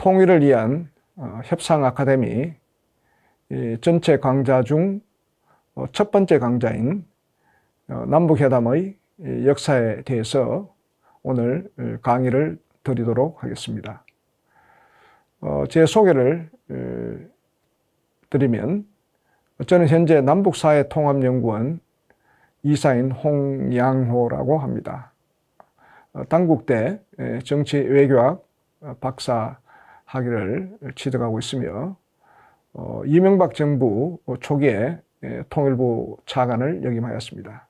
통일을 위한 협상 아카데미 전체 강좌 중 첫 번째 강좌인 남북회담의 역사에 대해서 오늘 강의를 드리도록 하겠습니다. 제 소개를 드리면, 저는 현재 남북사회통합연구원 이사인 홍양호라고 합니다. 단국대 정치외교학 박사 학위를 취득하고 있으며 이명박 정부 초기에 통일부 차관을 역임하였습니다.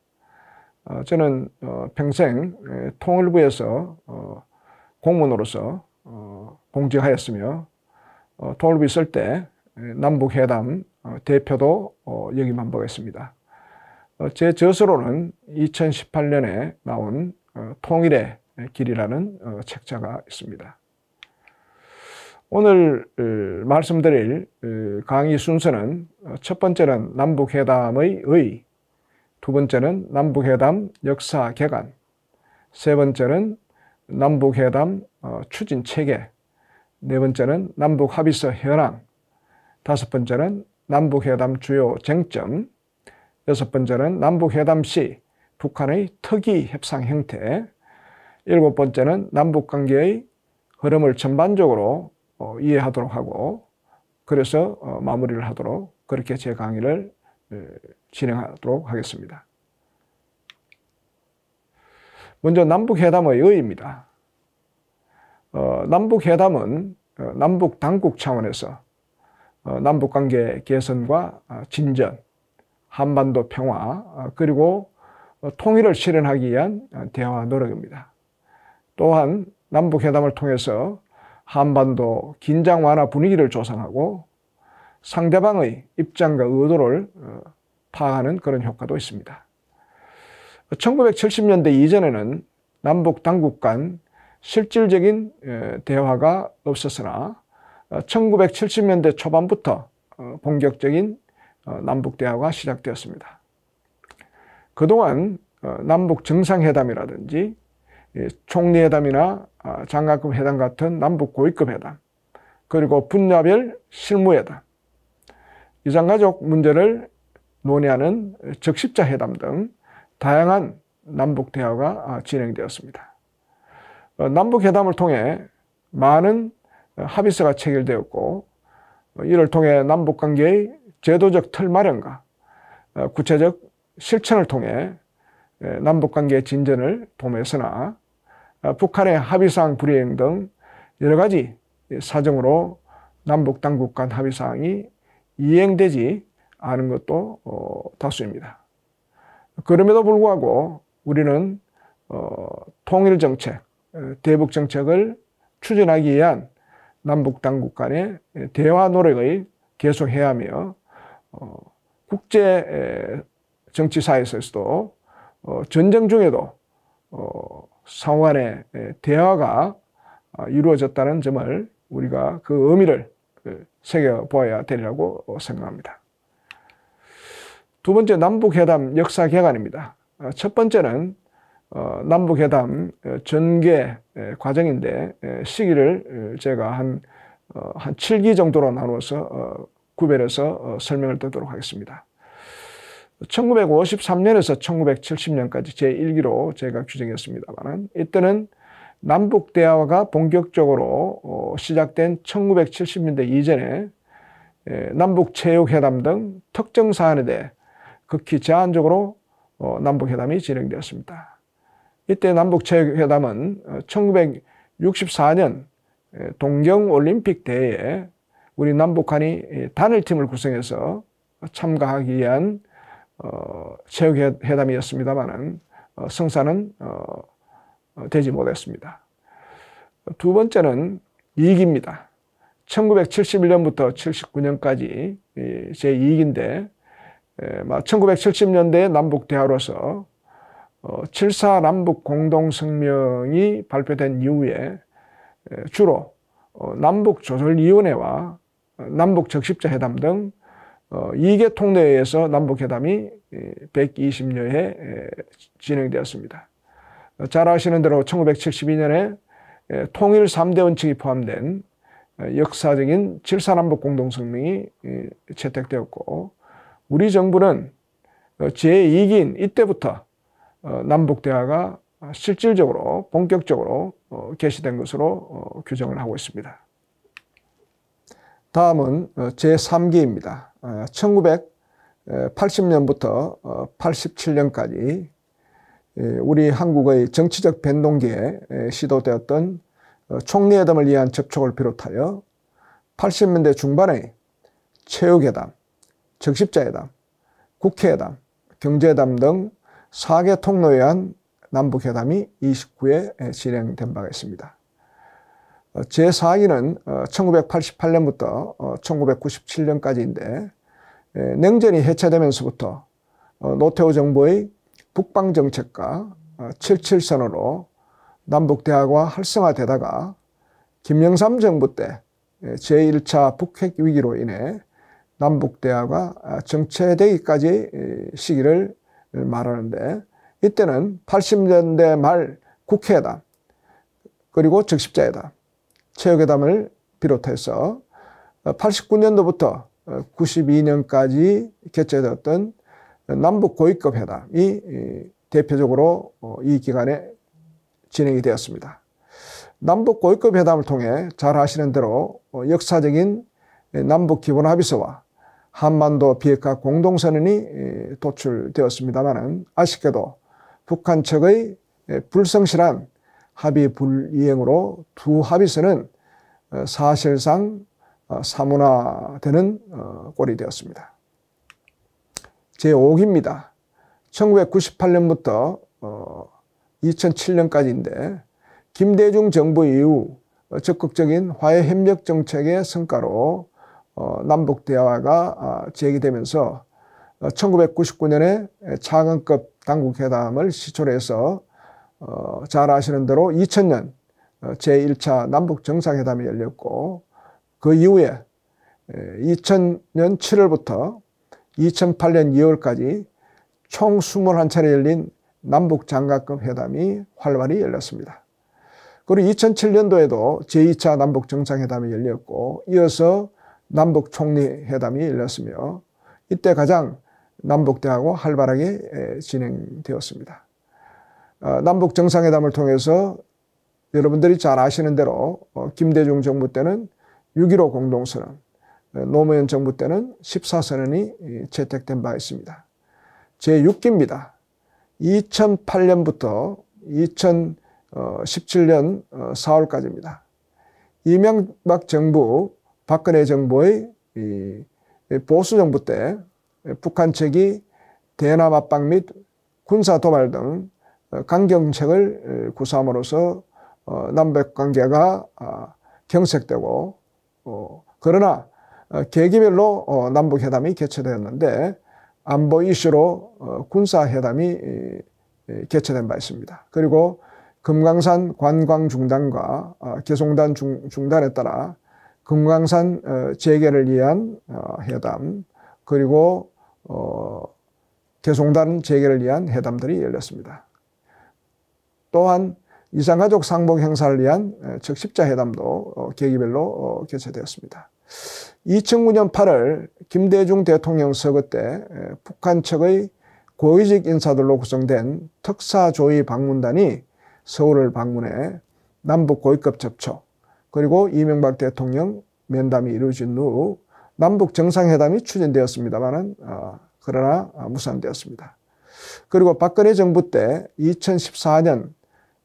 저는 평생 통일부에서 공무원으로서 공직하였으며 통일부 있을 때 남북회담 대표도 역임한 바가 있습니다. 제 저서로는 2018년에 나온 통일의 길이라는 책자가 있습니다. 오늘 말씀드릴 강의 순서는 첫 번째는 남북회담의 의, 두 번째는 남북회담 역사 개관, 세 번째는 남북회담 추진 체계, 네 번째는 남북합의서 현황, 다섯 번째는 남북회담 주요 쟁점, 여섯 번째는 남북회담 시 북한의 특이 협상 형태, 일곱 번째는 남북관계의 흐름을 전반적으로 이해하도록 하고, 그래서 마무리를 하도록, 그렇게 제 강의를 진행하도록 하겠습니다. 먼저 남북회담의 의의입니다. 남북회담은 남북 당국 차원에서 남북관계 개선과 진전, 한반도 평화, 그리고 통일을 실현하기 위한 대화 노력입니다. 또한 남북회담을 통해서 한반도 긴장 완화 분위기를 조성하고 상대방의 입장과 의도를 파악하는 그런 효과도 있습니다. 1970년대 이전에는 남북 당국 간 실질적인 대화가 없었으나 1970년대 초반부터 본격적인 남북 대화가 시작되었습니다. 그동안 남북 정상회담이라든지 총리회담이나 장관급 회담 같은 남북 고위급 회담, 그리고 분야별 실무회담, 이산가족 문제를 논의하는 적십자 회담 등 다양한 남북 대화가 진행되었습니다. 남북 회담을 통해 많은 합의서가 체결되었고, 이를 통해 남북 관계의 제도적 틀 마련과 구체적 실천을 통해 남북 관계의 진전을 도모했으나 북한의 합의사항 불이행 등 여러 가지 사정으로 남북 당국 간 합의사항이 이행되지 않은 것도 다수입니다. 그럼에도 불구하고 우리는 통일정책, 대북정책을 추진하기 위한 남북 당국 간의 대화 노력을 계속해야 하며, 국제 정치사에서도 전쟁 중에도 상호 간의 대화가 이루어졌다는 점을 우리가 그 의미를 새겨보아야 되리라고 생각합니다. 두 번째, 남북회담 역사 개관입니다. 첫 번째는 남북회담 전개 과정인데, 시기를 제가 한 7기 정도로 나누어서 구별해서 설명을 드리도록 하겠습니다. 1953년에서 1970년까지 제1기로 제가 규정했습니다만, 이때는 남북 대화가 본격적으로 시작된 1970년대 이전에 남북 체육회담 등 특정 사안에 대해 극히 제한적으로 남북회담이 진행되었습니다. 이때 남북체육회담은 1964년 동경올림픽 대회에 우리 남북한이 단일팀을 구성해서 참가하기 위한 체육회담이었습니다만 성사는 되지 못했습니다. 두 번째는 2기입니다. 1971년부터 79년까지 제2기인데, 1970년대 남북 대화로서 7.4 남북 공동성명이 발표된 이후에 주로 남북조절위원회와 남북적십자 회담 등 2개 통례에서 남북회담이 120여 회 진행되었습니다. 잘 아시는 대로 1972년에 통일 3대 원칙이 포함된 역사적인 7.4남북 공동성명이 채택되었고, 우리 정부는 제2기인 이때부터 남북대화가 실질적으로 본격적으로 개시된 것으로 규정을 하고 있습니다. 다음은 제3기입니다. 1980년부터 87년까지 우리 한국의 정치적 변동기에 시도되었던 총리회담을 위한 접촉을 비롯하여 80년대 중반의 최후회담, 적십자회담, 국회회담, 경제회담 등 4개 통로에 의한 남북회담이 29회 진행된 바가 있습니다. 제4기는 1988년부터 1997년까지인데 냉전이 해체되면서부터 노태우 정부의 북방정책과 7.7선언으로 남북대화가 활성화되다가 김영삼 정부 때 제1차 북핵 위기로 인해 남북대화가 정체되기까지 시기를 말하는데, 이때는 80년대 말 국회회담, 그리고 적십자회담, 최후회담을 비롯해서 89년도부터 92년까지 개최되었던 남북 고위급 회담이 대표적으로 이 기간에 진행이 되었습니다. 남북 고위급 회담을 통해 잘 아시는 대로 역사적인 남북 기본합의서와 한반도 비핵화 공동선언이 도출되었습니다만, 아쉽게도 북한 측의 불성실한 합의 불이행으로 두 합의서는 사실상 사문화되는 꼴이 되었습니다. 제5기입니다. 1998년부터 2007년까지인데 김대중 정부 이후 적극적인 화해협력 정책의 성과로 남북대화가 제기되면서 1999년에 차관급 당국회담을 시초로 해서 잘 아시는 대로 2000년 제1차 남북정상회담이 열렸고, 그 이후에 2000년 7월부터 2008년 2월까지 총 21차례 열린 남북장관급 회담이 활발히 열렸습니다. 그리고 2007년도에도 제2차 남북정상회담이 열렸고, 이어서 남북총리회담이 열렸으며, 이때 가장 남북대화가 활발하게 진행되었습니다. 남북정상회담을 통해서 여러분들이 잘 아시는 대로 김대중 정부 때는 6.15 공동선언, 노무현 정부 때는 14선언이 채택된 바 있습니다. 제6기입니다. 2008년부터 2017년 4월까지입니다. 이명박 정부, 박근혜 정부의 보수정부 때 북한 측이 대남 압박 및 군사 도발 등 강경책을 구사함으로써 남북 관계가 경색되고, 그러나 계기별로 남북회담이 개최되었는데 안보 이슈로 군사회담이 개최된 바 있습니다. 그리고 금강산 관광 중단과 개송단 중단에 따라 금강산 재개를 위한 회담, 그리고 개송단 재개를 위한 회담들이 열렸습니다. 또한 이산가족 상봉 행사를 위한 적십자 회담도 계기별로 개최되었습니다. 2009년 8월 김대중 대통령 서거 때 북한 측의 고위직 인사들로 구성된 특사조의 방문단이 서울을 방문해 남북 고위급 접촉, 그리고 이명박 대통령 면담이 이루어진 후 남북 정상회담이 추진되었습니다만 그러나 무산되었습니다. 그리고 박근혜 정부 때 2014년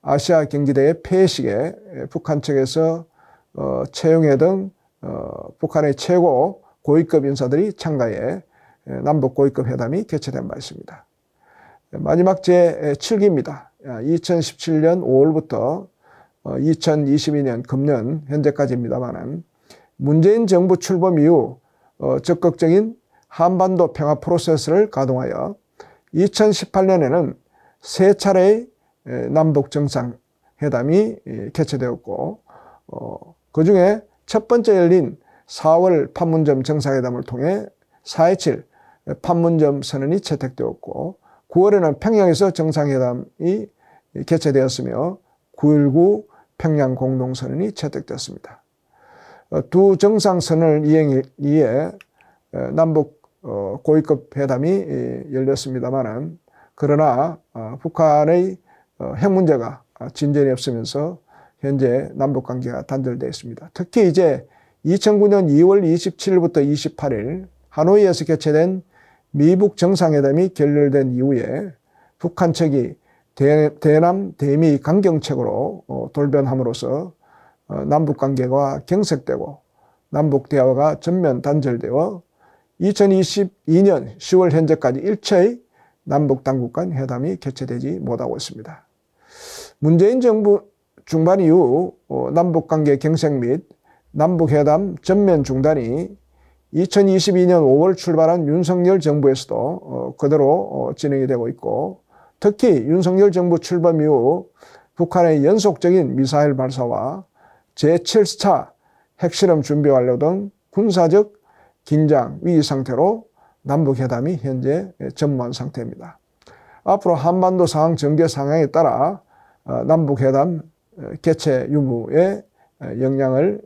아시아 경기대회 폐회식에 북한 측에서 최영애 등 북한의 최고 고위급 인사들이 참가해 남북 고위급 회담이 개최된 바 있습니다. 마지막 제7기입니다. 2017년 5월부터 2022년 금년 현재까지입니다만, 문재인 정부 출범 이후 적극적인 한반도 평화 프로세스를 가동하여 2018년에는 세 차례의 남북 정상회담이 개최되었고, 그중에 첫 번째 열린 4월 판문점 정상회담을 통해 4.27 판문점 선언이 채택되었고, 9월에는 평양에서 정상회담이 개최되었으며 9.19 평양 공동선언이 채택되었습니다. 두 정상선을 이행해 남북 고위급 회담이 열렸습니다만은, 그러나 북한의 핵 문제가 진전이 없으면서 현재 남북관계가 단절되어 있습니다. 특히 이제 2009년 2월 27일부터 28일 하노이에서 개최된 미북 정상회담이 결렬된 이후에 북한 측이 대남 대미 강경책으로 돌변함으로써 남북관계가 경색되고 남북 대화가 전면 단절되어 2022년 10월 현재까지 일체의 남북 당국 간 회담이 개최되지 못하고 있습니다. 문재인 정부 중반 이후 남북관계 경색 및 남북회담 전면 중단이 2022년 5월 출발한 윤석열 정부에서도 그대로 진행이 되고 있고, 특히 윤석열 정부 출범 이후 북한의 연속적인 미사일 발사와 제7차 핵실험 준비 완료 등 군사적 긴장 위기 상태로 남북회담이 현재 전무한 상태입니다. 앞으로 한반도 상황 전개 상황에 따라 남북회담 개최 유무에 영향을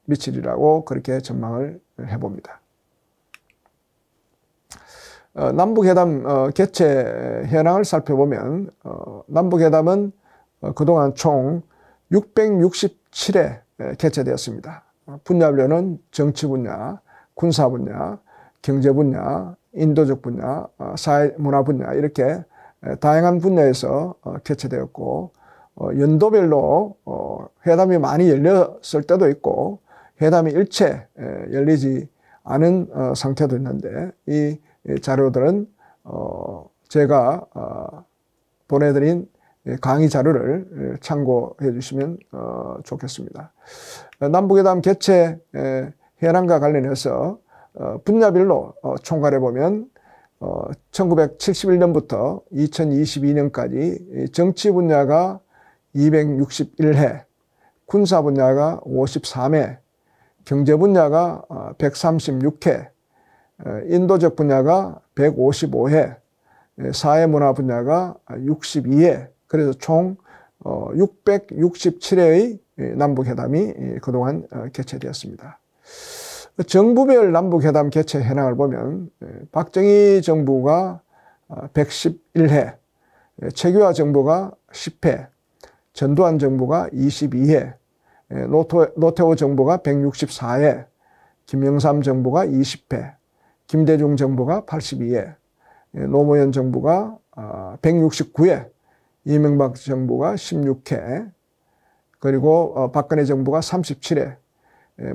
미치리라고 그렇게 전망을 해봅니다. 남북회담 개최 현황을 살펴보면 남북회담은 그동안 총 667회 개최되었습니다. 분야별로는 정치 분야, 군사 분야, 경제 분야, 인도적 분야, 사회 문화 분야 이렇게 다양한 분야에서 개최되었고, 연도별로 회담이 많이 열렸을 때도 있고 회담이 일체 열리지 않은 상태도 있는데, 이 자료들은 제가 보내드린 강의 자료를 참고해 주시면 좋겠습니다. 남북회담 개최 현황과 관련해서 분야별로 총괄해 보면 1971년부터 2022년까지 정치 분야가 261회, 군사 분야가 53회, 경제 분야가 136회, 인도적 분야가 155회, 사회문화 분야가 62회, 그래서 총 667회의 남북회담이 그동안 개최되었습니다. 정부별 남북회담 개최 현황을 보면 박정희 정부가 111회, 최규하 정부가 10회, 전두환 정부가 22회, 노태우 정부가 164회, 김영삼 정부가 20회, 김대중 정부가 82회, 노무현 정부가 169회, 이명박 정부가 16회, 그리고 박근혜 정부가 37회,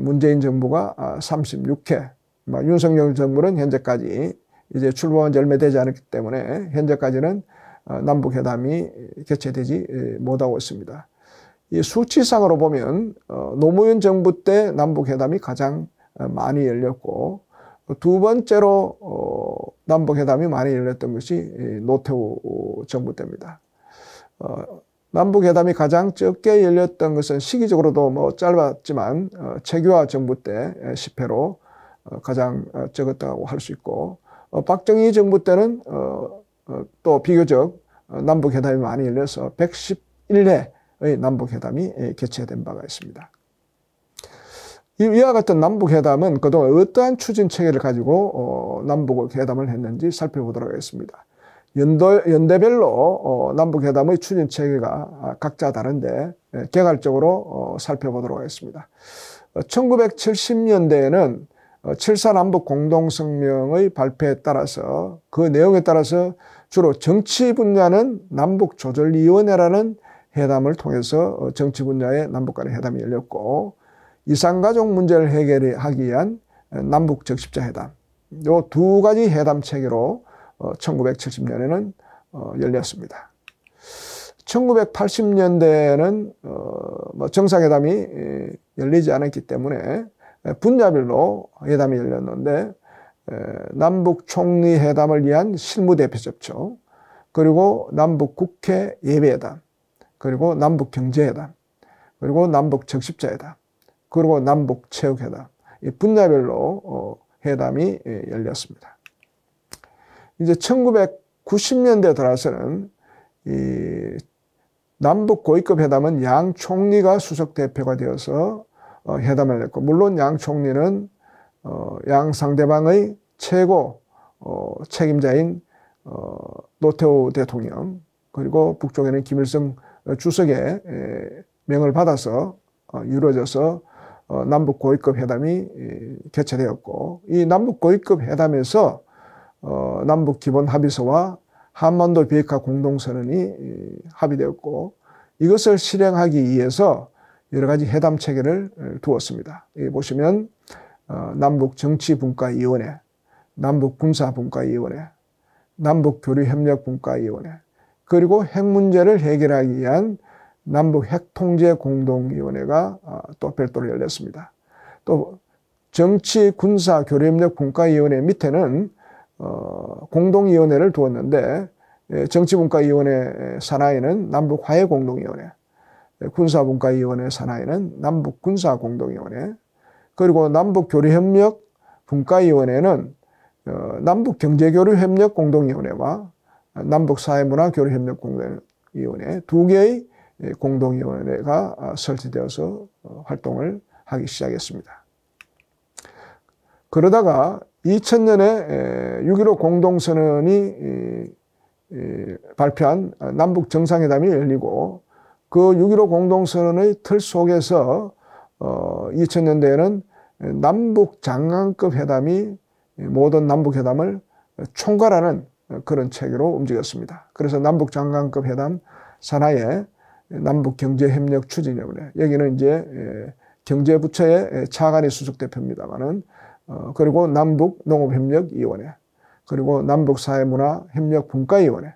문재인 정부가 36회, 윤석열 정부는 현재까지 이제 출범한 지 얼마 되지 않았기 때문에 현재까지는 남북회담이 개최되지 못하고 있습니다. 이 수치상으로 보면 노무현 정부 때 남북회담이 가장 많이 열렸고, 두 번째로 남북회담이 많이 열렸던 것이 노태우 정부 때입니다. 남북회담이 가장 적게 열렸던 것은 시기적으로도 뭐 짧았지만 최규하 정부 때 10회로 가장 적었다고 할 수 있고, 박정희 정부 때는 또 비교적 남북회담이 많이 열려서 111회의 남북회담이 개최된 바가 있습니다. 이와 같은 남북회담은 그동안 어떠한 추진 체계를 가지고 남북회담을 했는지 살펴보도록 하겠습니다. 연대별로 남북회담의 추진 체계가 각자 다른데 개괄적으로 살펴보도록 하겠습니다. 1970년대에는 7.4 남북 공동성명의 발표에 따라서 그 내용에 따라서 주로 정치 분야는 남북조절위원회라는 회담을 통해서 정치 분야의 남북 간의 회담이 열렸고, 이산가족 문제를 해결하기 위한 남북 적십자 회담, 이 두 가지 회담 체계로 1970년에는 열렸습니다. 1980년대에는 정상회담이 열리지 않았기 때문에 분야별로 회담이 열렸는데, 남북 총리 회담을 위한 실무대표 접촉, 그리고 남북 국회 예비회담, 그리고 남북 경제회담, 그리고 남북 적십자회담, 그리고 남북 체육회담, 이 분야별로 회담이 열렸습니다. 이제 1990년대 들어서는 이 남북 고위급 회담은 양 총리가 수석 대표가 되어서 회담을 했고, 물론 양 총리는 양 상대방의 최고 책임자인 노태우 대통령, 그리고 북쪽에는 김일성 주석의 명을 받아서 이루어져서 남북 고위급 회담이 개최되었고, 이 남북 고위급 회담에서 남북 기본 합의서와 한반도 비핵화 공동선언이 합의되었고, 이것을 실행하기 위해서 여러 가지 회담 체계를 두었습니다. 여기 보시면 남북 정치분과위원회, 남북 군사분과위원회, 남북 교류협력분과위원회, 그리고 핵 문제를 해결하기 위한 남북 핵통제공동위원회가 또 별도로 열렸습니다. 또 정치, 군사, 교류협력 분과위원회 밑에는 공동위원회를 두었는데, 정치분과위원회 산하에는 남북화해공동위원회, 군사분과위원회 산하에는 남북군사공동위원회, 그리고 남북교류협력 분과위원회는 남북경제교류협력공동위원회와 남북사회문화교류협력공동위원회 두 개의 공동위원회가 설치되어서 활동을 하기 시작했습니다. 그러다가 2000년에 6.15 공동선언이 발표한 남북 정상회담이 열리고, 그 6.15 공동선언의 틀 속에서 2000년대에는 남북 장관급 회담이 모든 남북 회담을 총괄하는 그런 체계로 움직였습니다. 그래서 남북 장관급 회담 산하에 남북 경제협력 추진위원회, 여기는 이제 경제부처의 차관이 수석대표입니다만은, 그리고 남북 농업협력위원회, 그리고 남북 사회문화협력분과위원회,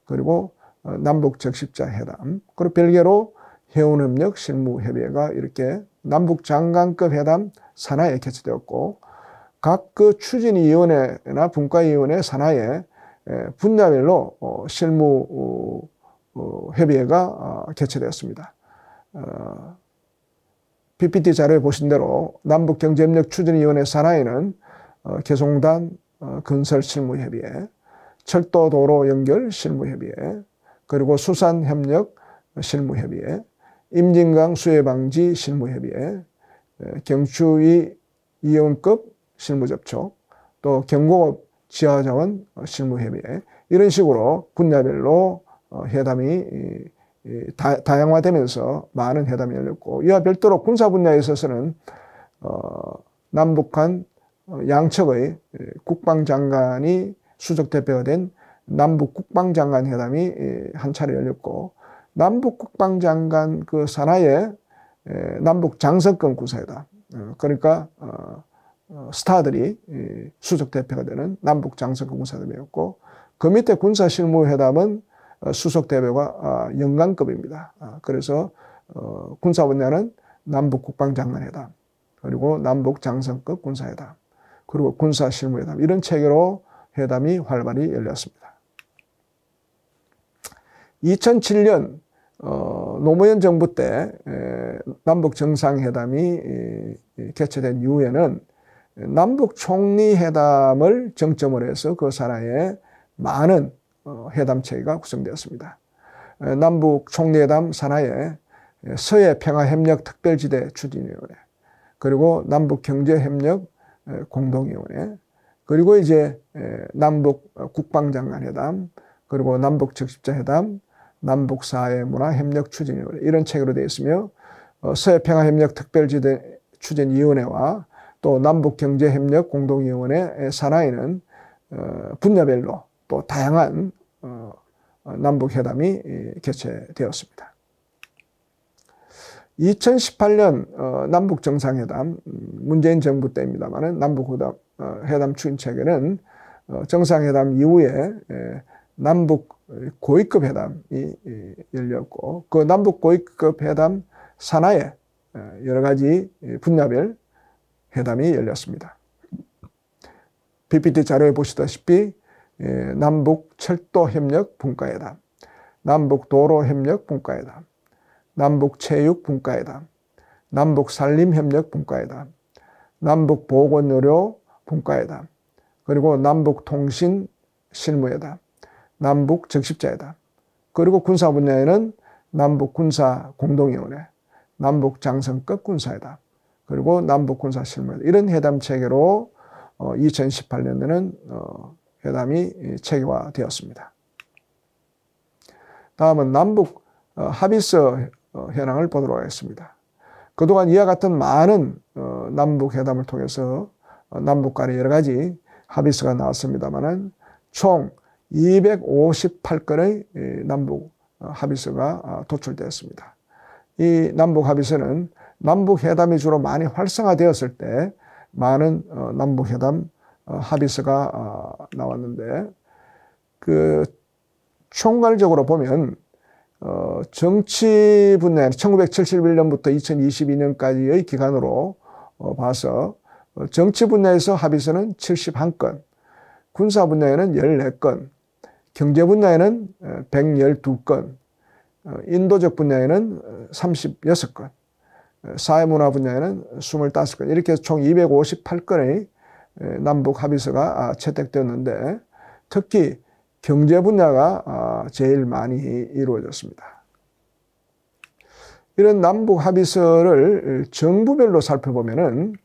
그리고 남북 적십자회담, 그리고 별개로 해운협력 실무협의회가 이렇게 남북 장관급 회담 산하에 개최되었고, 각 그 추진위원회나 분과위원회 산하에 분야별로 실무 협의회가 개최되었습니다. PPT 자료에 보신 대로 남북경제협력추진위원회 산하에는 개송단 건설실무협의회, 철도도로연결실무협의회, 그리고 수산협력실무협의회, 임진강 수해방지 실무협의회, 경추위 이원급 실무접촉, 또 경공업 지하자원 실무협의회, 이런 식으로 분야별로 회담이 다양화되면서 많은 회담이 열렸고, 이와 별도로 군사 분야에 있어서는 남북한 양측의 국방장관이 수석대표가 된 남북 국방장관 회담이 한 차례 열렸고, 남북 국방장관 그 산하에 남북 장성권 군사회담, 그러니까 스타들이 수석대표가 되는 남북 장성권 군사회담이었고, 그 밑에 군사실무회담은 수석대표가 영관급입니다. 그래서 군사 분야는 남북 국방장관회담, 그리고 남북 장성급 군사회담, 그리고 군사실무회담, 이런 체계로 회담이 활발히 열렸습니다. 2007년 노무현 정부 때 남북 정상회담이 개최된 이후에는 남북 총리회담을 정점으로 해서 그 산하에 많은 회담 체계가 구성되었습니다. 남북 총리회담 산하에 서해 평화협력 특별지대 추진위원회, 그리고 남북 경제협력 공동위원회, 그리고 이제 남북 국방장관회담, 그리고 남북 적십자회담, 남북 사회문화협력 추진위원회, 이런 체계로 되어 있으며, 서해 평화협력 특별지대 추진위원회와 또 남북 경제협력 공동위원회 산하에는 분야별로 또 다양한 남북 회담이 개최되었습니다. 2018년 남북 정상회담, 문재인 정부 때입니다만은 남북 회담 추진 체계는 정상회담 이후에 남북 고위급 회담이 열렸고, 그 남북 고위급 회담 산하에 여러 가지 분야별 회담이 열렸습니다. PPT 자료에 보시다시피 남북 철도협력 분과회담, 남북 도로협력 분과회담, 남북 체육 분과회담, 남북 산림협력 분과회담, 남북 보건의료 분과회담, 그리고 남북 통신 실무회담, 남북 적십자회담, 그리고 군사 분야에는 남북 군사 공동위원회, 남북 장성급 군사회담, 그리고 남북 군사 실무 이런 회담 체계로 2018년에는 회담이 체계화되었습니다. 다음은 남북 합의서 현황을 보도록 하겠습니다. 그동안 이와 같은 많은 남북 회담을 통해서 남북 간의 여러 가지 합의서가 나왔습니다만은 총 258건의 남북 합의서가 도출되었습니다. 이 남북 합의서는 남북 회담이 주로 많이 활성화되었을 때 많은 남북 회담 합의서가 나왔는데 그 총괄적으로 보면 정치 분야 1971년부터 2022년까지의 기간으로 봐서 정치 분야에서 합의서는 71건, 군사 분야에는 14건, 경제 분야에는 112건, 인도적 분야에는 36건, 사회문화 분야에는 25건, 이렇게 총 258건의 남북 합의서가 채택되었는데 특히 경제 분야가 제일 많이 이루어졌습니다. 이런 남북 합의서를 정부별로 살펴보면은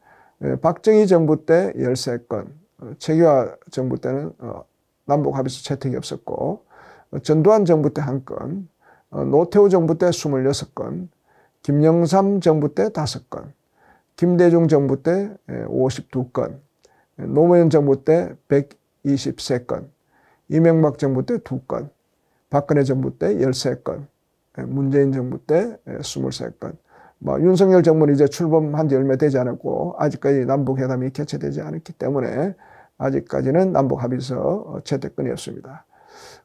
박정희 정부 때 13건, 최규하 정부 때는 남북 합의서 채택이 없었고 전두환 정부 때 1건, 노태우 정부 때 26건, 김영삼 정부 때 5건, 김대중 정부 때 52건, 노무현 정부 때 123건, 이명박 정부 때 2건, 박근혜 정부 때 13건, 문재인 정부 때 23건. 윤석열 정부는 이제 출범한 지 얼마 되지 않았고 아직까지 남북 회담이 개최되지 않았기 때문에 아직까지는 남북 합의서 채택건이 없습니다.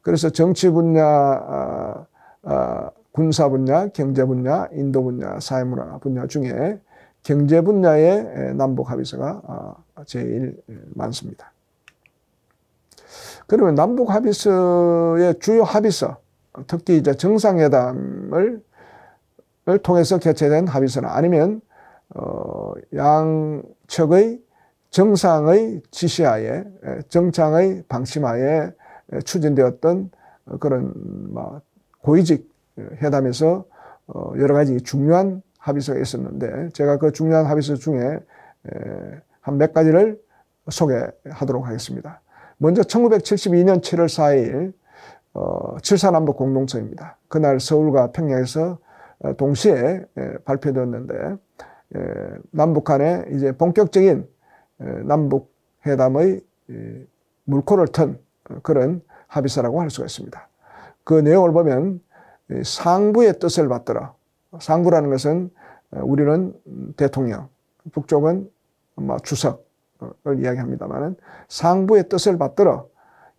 그래서 정치 분야, 군사 분야, 경제 분야, 인도 분야, 사회문화 분야 중에 경제 분야의 남북 합의서가 제일 많습니다. 그러면 남북 합의서의 주요 합의서, 특히 이제 정상회담을 통해서 개최된 합의서나 아니면 양측의 정상의 지시하에, 정상의 방침하에 추진되었던 그런 고위직 회담에서 여러 가지 중요한 합의서가 있었는데 제가 그 중요한 합의서 중에 한 몇 가지를 소개하도록 하겠습니다. 먼저 1972년 7월 4일 7.4남북 공동성입니다. 그날 서울과 평양에서 동시에 발표되었는데 남북 간에 이제 본격적인 남북 회담의 물꼬를 튼 그런 합의서라고 할 수가 있습니다. 그 내용을 보면 상부의 뜻을 받들어, 상부라는 것은 우리는 대통령, 북쪽은 주석을 이야기합니다만 상부의 뜻을 받들어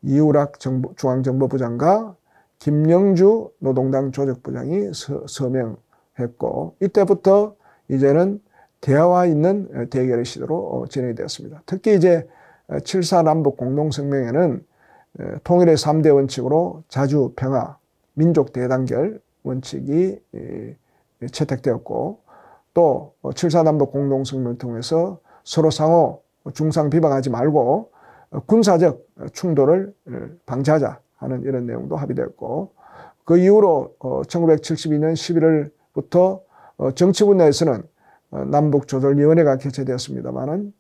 이우락 중앙정보부장과 김영주 노동당 조직부장이 서명했고 이때부터 이제는 대화와 있는 대결의 시대로 진행이 되었습니다. 특히 이제 7.4 남북 공동성명에는 통일의 3대 원칙으로 자주, 평화, 민족 대단결 원칙이 채택되었고 또 7.4 남북 공동성명을 통해서 서로 상호 중상 비방하지 말고 군사적 충돌을 방지하자 하는 이런 내용도 합의되었고 그 이후로 1972년 11월부터 정치 분야에서는 남북조절위원회가 개최되었습니다만은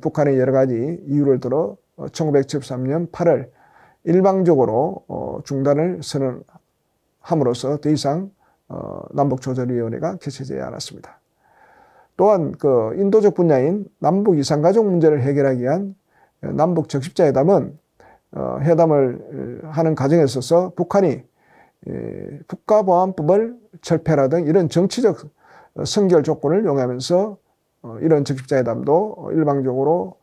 북한의 여러 가지 이유를 들어 1973년 8월 일방적으로 중단을 선언함으로써 더 이상 남북조절위원회가 개최되지 않았습니다. 또한 그 인도적 분야인 남북 이산가족 문제를 해결하기 위한 남북 적십자회담은 회담을 하는 과정에 있어서 북한이 국가보안법을 철폐라든 이런 정치적 선결 조건을 용하면서 이런 적십자회담도 일방적으로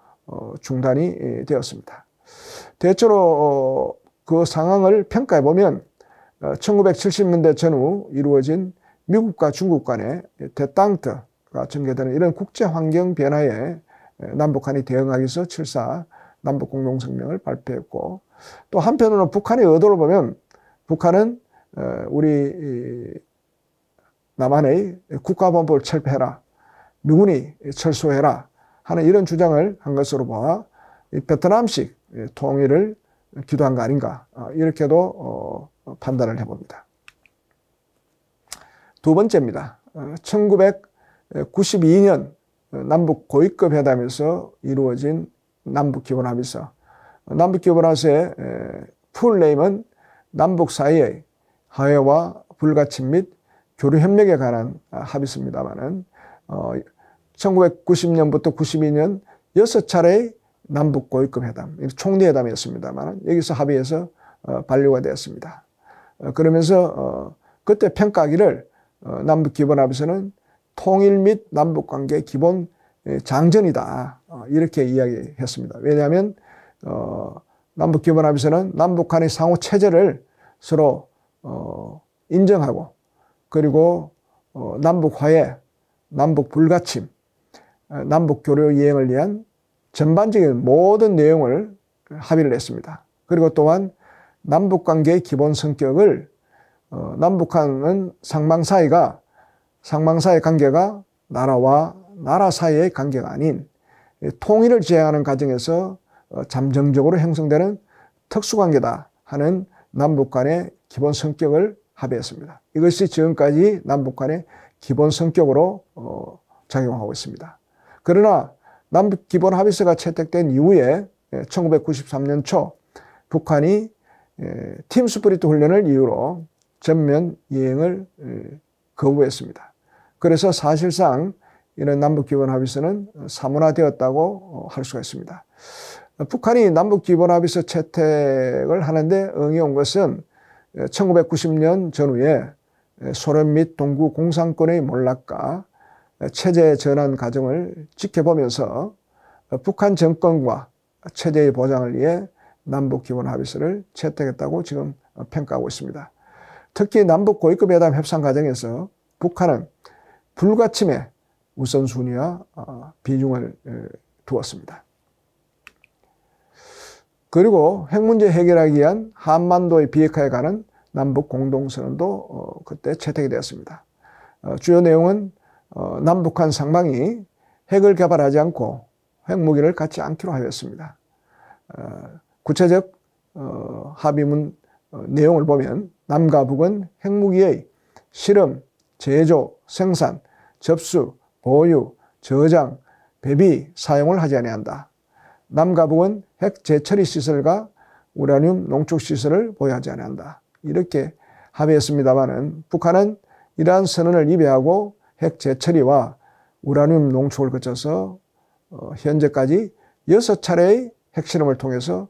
중단이 되었습니다. 대체로 그 상황을 평가해 보면 1970년대 전후 이루어진 미국과 중국 간의 대땅트가 전개되는 이런 국제 환경 변화에 남북한이 대응하기 위해서 7.4 남북 공동성명을 발표했고 또 한편으로는 북한의 의도를 보면 북한은 우리 남한의 국가보안법을 철폐해라, 미군이 철수해라 하는 이런 주장을 한 것으로 봐 베트남식 통일을 기도한 거 아닌가 이렇게도 판단을 해봅니다. 두 번째입니다. 1992년 남북 고위급 회담에서 이루어진 남북 기본합의서. 남북 기본합의서의 풀네임은 남북 사이의 화해와 불가침 및 교류 협력에 관한 합의서입니다만은 1990년부터 92년 6차례의 남북 고위급 회담, 총리 회담이었습니다만 여기서 합의해서 반려가 되었습니다. 그러면서 그때 평가하기를 남북 기본 합의서는 통일 및 남북 관계의 기본 장전이다, 이렇게 이야기했습니다. 왜냐하면 남북 기본 합의서는 남북 간의 상호 체제를 서로 인정하고, 그리고 남북 화해, 남북 불가침, 남북 교류 이행을 위한 전반적인 모든 내용을 합의를 했습니다. 그리고 또한 남북 관계의 기본 성격을 남북한은 상방사의 관계가 나라와 나라 사이의 관계가 아닌 통일을 지향하는 과정에서 잠정적으로 형성되는 특수관계다 하는 남북 간의 기본 성격을 합의했습니다. 이것이 지금까지 남북 간의 기본 성격으로 작용하고 있습니다. 그러나 남북 기본 합의서가 채택된 이후에 1993년 초 북한이 팀 스프리트 훈련을 이유로 전면 이행을 거부했습니다. 그래서 사실상 이런 남북 기본 합의서는 사문화되었다고 할 수가 있습니다. 북한이 남북 기본 합의서 채택을 하는데 응해온 것은 1990년 전후에 소련 및 동구 공산권의 몰락과 체제 전환 과정을 지켜보면서 북한 정권과 체제의 보장을 위해 남북 기본 합의서를 채택했다고 지금 평가하고 있습니다. 특히 남북 고위급 회담 협상 과정에서 북한은 불가침에 우선순위와 비중을 두었습니다. 그리고 핵 문제 해결하기 위한 한반도의 비핵화에 관한 남북 공동선언도 그때 채택이 되었습니다. 주요 내용은 남북한 상방이 핵을 개발하지 않고 핵무기를 갖지 않기로 하였습니다. 구체적 합의문 내용을 보면 남과 북은 핵무기의 실험, 제조, 생산, 접수, 보유, 저장, 배비, 사용을 하지 아니한다. 남과 북은 핵 재처리 시설과 우라늄 농축 시설을 보유하지 아니한다. 이렇게 합의했습니다마는 북한은 이러한 선언을 위배하고 핵 재처리와 우라늄 농축을 거쳐서 현재까지 6차례의 핵실험을 통해서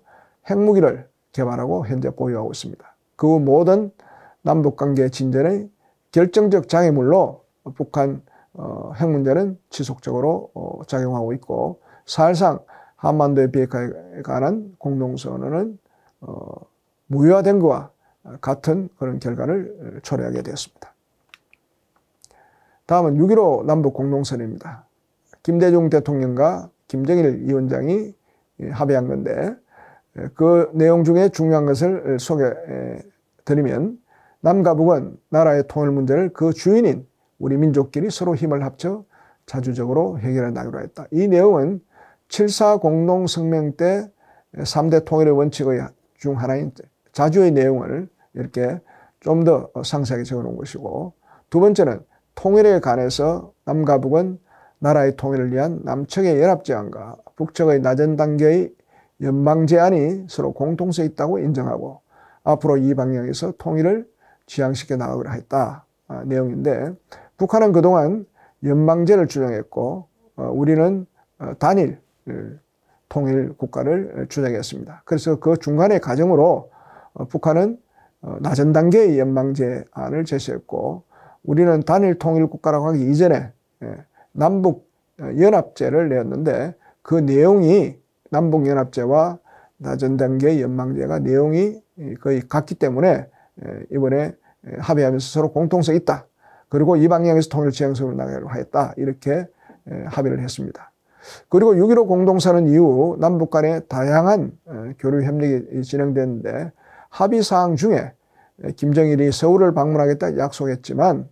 핵무기를 개발하고 현재 보유하고 있습니다. 그 모든 남북관계 진전의 결정적 장애물로 북한 핵 문제는 지속적으로 작용하고 있고, 사실상 한반도의 비핵화에 관한 공동선언은 무효화된 것과 같은 그런 결과를 초래하게 되었습니다. 다음은 6.15 남북 공동선언입니다. 김대중 대통령과 김정일 위원장이 합의한 건데, 그 내용 중에 중요한 것을 소개해 드리면, 남과 북은 나라의 통일 문제를 그 주인인 우리 민족끼리 서로 힘을 합쳐 자주적으로 해결해 나가기로 했다. 이 내용은 7.4 공동성명 때 3대 통일의 원칙의 중 하나인 자주의 내용을 이렇게 좀 더 상세하게 적어놓은 것이고, 두 번째는 통일에 관해서 남과 북은 나라의 통일을 위한 남측의 연합제안과 북측의 낮은 단계의 연방제안이 서로 공통성이 있다고 인정하고 앞으로 이 방향에서 통일을 지향시켜 나가기로 했다 내용인데, 북한은 그동안 연방제를 주장했고 우리는 단일 통일 국가를 주장했습니다. 그래서 그 중간의 과정으로 북한은 낮은 단계의 연방제안을 제시했고, 우리는 단일 통일 국가라고 하기 이전에 남북 연합제를 내었는데, 그 내용이 남북 연합제와 낮은 단계의 연방제가 내용이 거의 같기 때문에 이번에 합의하면서 서로 공통성이 있다. 그리고 이 방향에서 통일 지향성을 나가기로 하였다. 이렇게 합의를 했습니다. 그리고 6.15 공동선언 이후 남북 간의 다양한 교류 협력이 진행됐는데, 합의사항 중에 김정일이 서울을 방문하겠다 약속했지만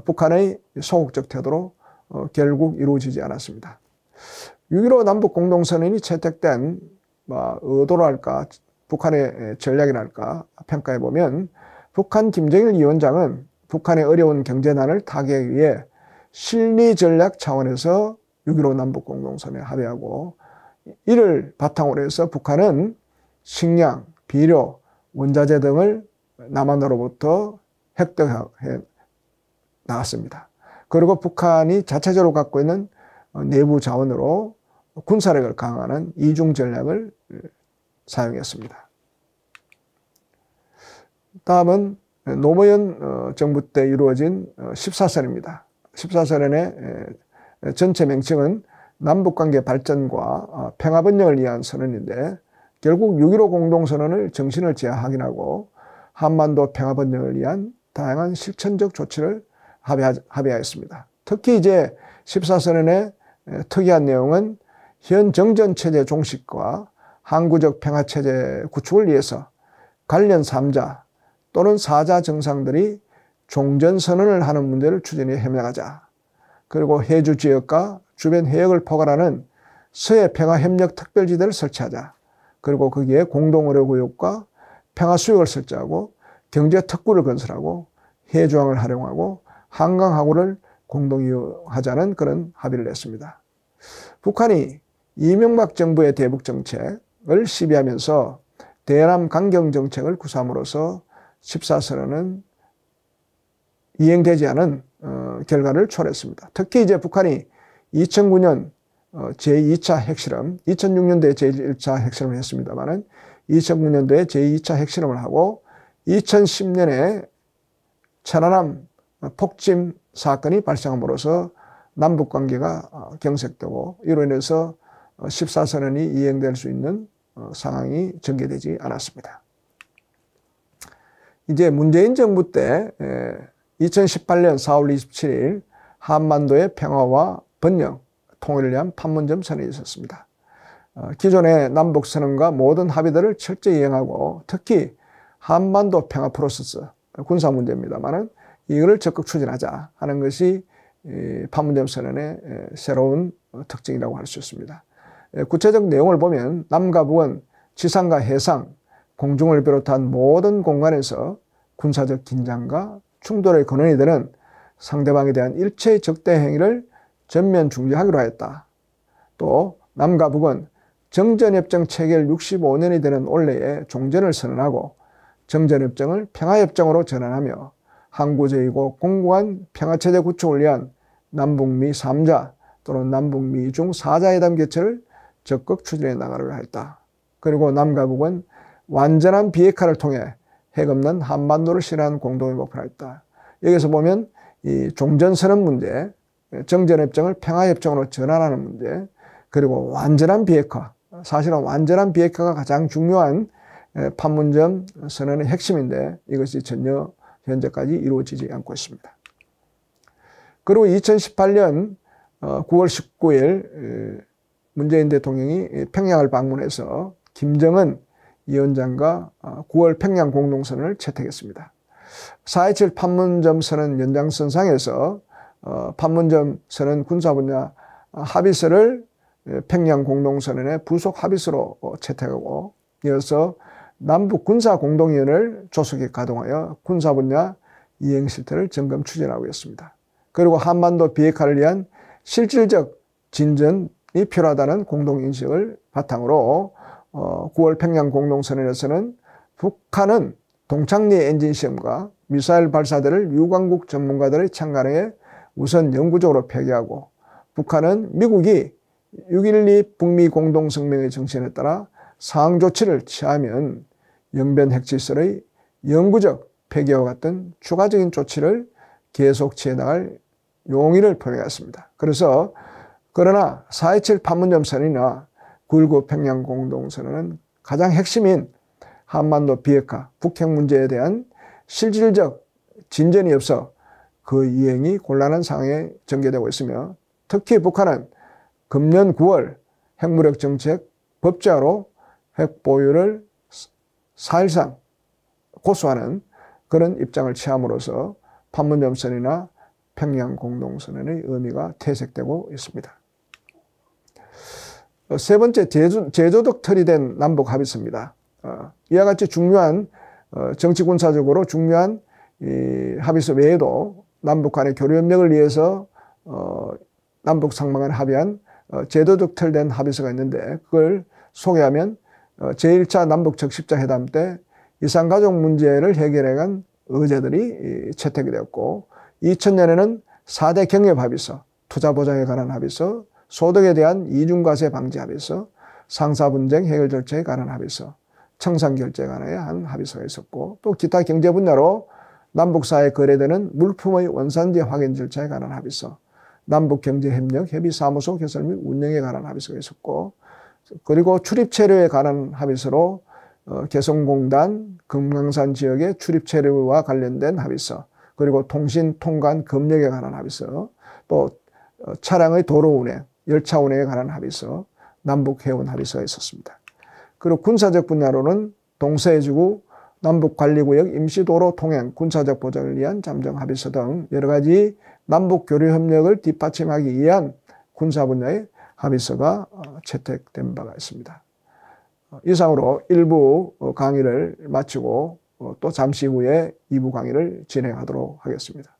북한의 소극적 태도로 결국 이루어지지 않았습니다. 6.15 남북 공동선언이 채택된 의도랄까 북한의 전략이랄까 평가해 보면, 북한 김정일 위원장은 북한의 어려운 경제난을 타개하기 위해 실리 전략 차원에서 6.15 남북 공동선언에 합의하고, 이를 바탕으로 해서 북한은 식량, 비료, 원자재 등을 남한으로부터 획득해 나갔습니다. 그리고 북한이 자체적으로 갖고 있는 내부 자원으로 군사력을 강화하는 이중 전략을 사용했습니다. 다음은 노무현 정부 때 이루어진 14선입니다. 14선언의 전체 명칭은 남북관계 발전과 평화번영을 위한 선언인데, 결국 6.15 공동선언의 정신을 재확인하고 한반도 평화번영을 위한 다양한 실천적 조치를 합의하였습니다. 특히 이제 14선언의 특이한 내용은 현 정전체제 종식과 항구적 평화체제 구축을 위해서 관련 3자 또는 4자 정상들이 종전선언을 하는 문제를 추진해 협력하자. 그리고 해주 지역과 주변 해역을 포괄하는 서해평화협력 특별지대를 설치하자. 그리고 거기에 공동의료구역과 평화수역을 설치하고 경제특구를 건설하고 해조항을 활용하고 한강하구를 공동 이용하자는 그런 합의를 냈습니다. 북한이 이명박 정부의 대북정책을 시비하면서 대남 강경정책을 구사함으로써 14선언은 이행되지 않은 결과를 초래했습니다. 특히 이제 북한이 2009년 제2차 핵실험, 2006년도에 제1차 핵실험을 했습니다만 2009년도에 제2차 핵실험을 하고 2010년에 천안함 폭침 사건이 발생함으로써 남북관계가 경색되고, 이로 인해서 14선언이 이행될 수 있는 상황이 전개되지 않았습니다. 이제 문재인 정부 때 2018년 4월 27일 한반도의 평화와 번영, 통일을 위한 판문점 선언이 있었습니다. 기존의 남북선언과 모든 합의들을 철저히 이행하고, 특히 한반도 평화 프로세스, 군사 문제입니다만 이거를 적극 추진하자 하는 것이 판문점 선언의 새로운 특징이라고 할 수 있습니다. 구체적 내용을 보면 남과 북은 지상과 해상, 공중을 비롯한 모든 공간에서 군사적 긴장과 충돌의 근원이 되는 상대방에 대한 일체의 적대 행위를 전면 중지하기로 하였다. 또 남과 북은 정전협정 체결 65년이 되는 올해에 종전을 선언하고 정전협정을 평화협정으로 전환하며 항구제이고 공고한 평화체제 구축을 위한 남북미 3자 또는 남북미 중 4자회담 개최를 적극 추진해 나가려고 했다. 그리고 남과 북은 완전한 비핵화를 통해 핵 없는 한반도를 실현하는 공동의 목표를 했다. 여기서 보면 이 종전선언 문제, 정전협정을 평화협정으로 전환하는 문제, 그리고 완전한 비핵화, 사실은 완전한 비핵화가 가장 중요한 판문점 선언의 핵심인데 이것이 전혀 현재까지 이루어지지 않고 있습니다. 그리고 2018년 9월 19일 문재인 대통령이 평양을 방문해서 김정은 위원장과 9월 평양 공동선언을 채택했습니다. 4.27 판문점 선언 연장선상에서 판문점 선언 군사분야 합의서를 평양 공동선언의 부속 합의서로 채택하고, 이어서 남북 군사공동위원회를 조속히 가동하여 군사분야 이행 실태를 점검 추진하고 있습니다. 그리고 한반도 비핵화를 위한 실질적 진전이 필요하다는 공동인식을 바탕으로 9월 평양 공동선언에서는 북한은 동창리 엔진 시험과 미사일 발사대를 유관국 전문가들의 참가에 우선 영구적으로 폐기하고, 북한은 미국이 6.12 북미 공동성명의 정신에 따라 상응 조치를 취하면 영변 핵시설의 영구적 폐기와 같은 추가적인 조치를 계속 취해나갈 용의를 표명했습니다. 그러나 4.27 판문점 선언이나 9.19 평양 공동선언은 가장 핵심인 한반도 비핵화, 북핵 문제에 대한 실질적 진전이 없어 그 이행이 곤란한 상황에 전개되고 있으며, 특히 북한은 금년 9월 핵무력 정책 법제화로 핵 보유를 사실상 고수하는 그런 입장을 취함으로써 판문점 선언이나 평양 공동선언의 의미가 퇴색되고 있습니다. 세 번째, 제조적 틀이 된 남북 합의서입니다. 이와 같이 중요한 정치군사적으로 중요한 이 합의서 외에도 남북 간의 교류 협력을 위해서 남북 상방간 합의한 제도적 틀된 합의서가 있는데 그걸 소개하면 제1차 남북 적십자 회담 때 이산가족 문제를 해결해간 의제들이 채택이 되었고 2000년에는 4대 경협합의서, 투자보장에 관한 합의서, 소득에 대한 이중과세 방지 합의서, 상사분쟁 해결 절차에 관한 합의서, 청산결제에 관한 합의서가 있었고 또 기타 경제 분야로 남북사이에 거래되는 물품의 원산지 확인 절차에 관한 합의서, 남북경제협력 협의사무소 개설 및 운영에 관한 합의서가 있었고 그리고 출입체류에 관한 합의서로 개성공단, 금강산 지역의 출입체류와 관련된 합의서, 그리고 통신, 통관, 검역에 관한 합의서, 또 차량의 도로 운행, 열차 운행에 관한 합의서, 남북 해운 합의서가 있었습니다. 그리고 군사적 분야로는 동서해주구, 남북관리구역 임시도로 통행, 군사적 보장을 위한 잠정 합의서 등 여러 가지 남북 교류 협력을 뒷받침하기 위한 군사 분야의 합의서가 채택된 바가 있습니다. 이상으로 1부 강의를 마치고 또 잠시 후에 2부 강의를 진행하도록 하겠습니다.